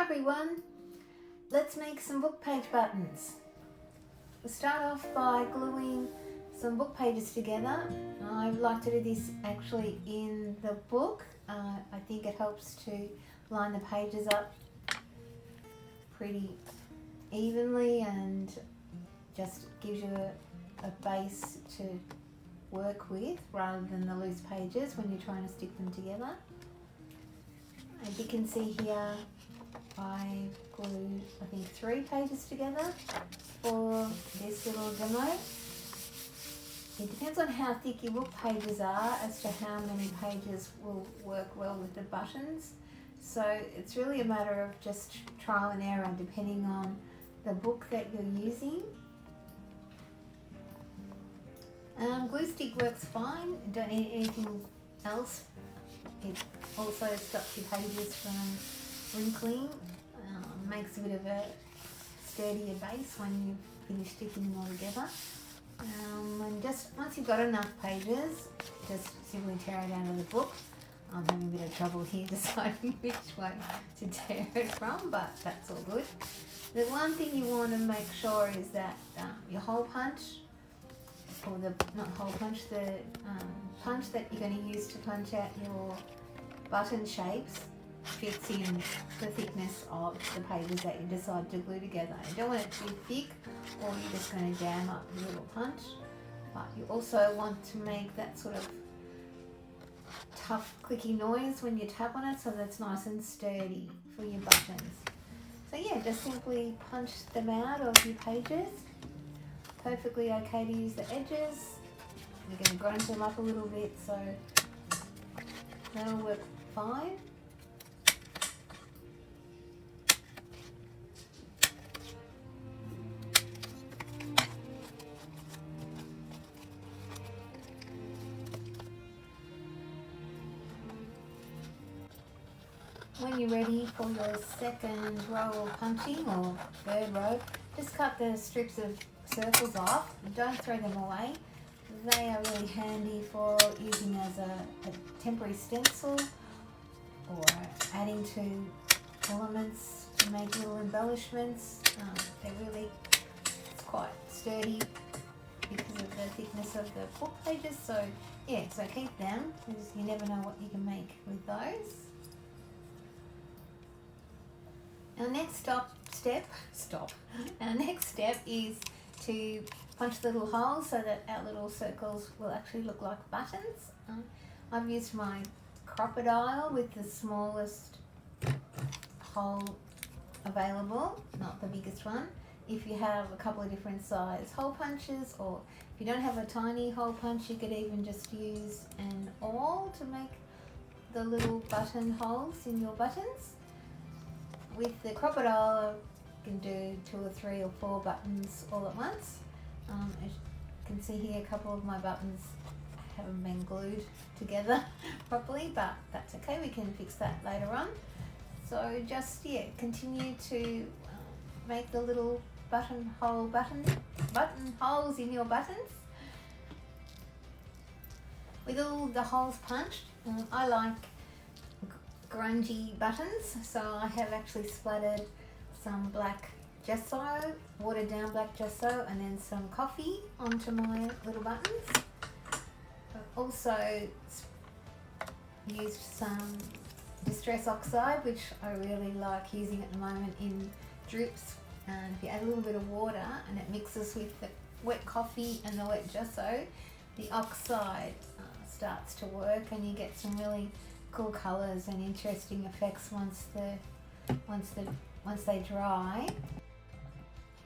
everyone, let's make some book page buttons. We'll start off by gluing some book pages together. I like to do this actually in the book. I think it helps to line the pages up pretty evenly and just gives you a base to work with rather than the loose pages when you're trying to stick them together. As you can see here, I glued I think 3 pages together for this little demo. It depends on how thick your book pages are as to how many pages will work well with the buttons. So it's really a matter of just trial and error depending on the book that you're using. Glue stick works fine, you don't need anything else. It also stops your pages from wrinkling, makes a bit of a sturdier base when you finish sticking them all together. And just once you've got enough pages, just simply tear it out of the book. I'm having a bit of trouble here deciding which way to tear it from, but that's all good. The one thing you want to make sure is that your hole punch, or the punch that you're going to use to punch out your button shapes fits in the thickness of the pages that you decide to glue together. You don't want it too thick or you're just going to jam up your little punch, but you also want to make that sort of tough clicky noise when you tap on it so that's nice and sturdy for your buttons. So yeah, just simply punch them out of your pages. Perfectly okay to use the edges. You're going to grind them up a little bit, so that'll work fine. When you're ready for your second row of punching, or third row, just cut the strips of circles off. Don't throw them away. They are really handy for using as a temporary stencil or adding to elements to make little embellishments. It's quite sturdy because of the thickness of the book pages. So yeah, so keep them because you never know what you can make with those. Our next step is to punch little holes so that our little circles will actually look like buttons. I've used my crocodile with the smallest hole available, not the biggest one. If you have a couple of different size hole punches, or if you don't have a tiny hole punch, you could even just use an awl to make the little button holes in your buttons. With the crocodile, you can do 2 or 3 or 4 buttons all at once. As you can see here, a couple of my buttons haven't been glued together properly, but that's okay, we can fix that later on. So just, continue to make the little button holes in your buttons. With all the holes punched, I like grungy buttons, so I have actually splattered some black gesso, watered down black gesso, and then some coffee onto my little buttons. I've also used some distress oxide, which I really like using at the moment in drips, and if you add a little bit of water and it mixes with the wet coffee and the wet gesso, the oxide starts to work and you get some really cool colours and interesting effects once they dry.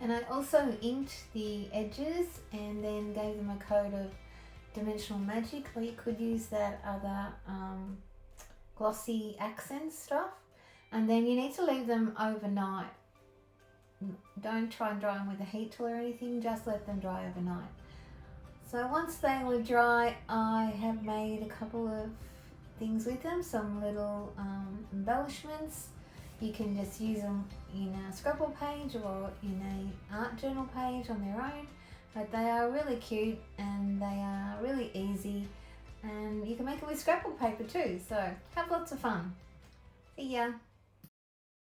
And I also inked the edges and then gave them a coat of Dimensional Magic, or you could use that other glossy accent stuff. And then you need to leave them overnight. Don't try and dry them with a heat tool or anything, just let them dry overnight. So once they were dry, I have made a couple of things with them, some little embellishments. You can just use them in a scrapbook page or in a art journal page on their own, but they are really cute and they are really easy, and you can make it with scrapbook paper too, so have lots of fun. See ya!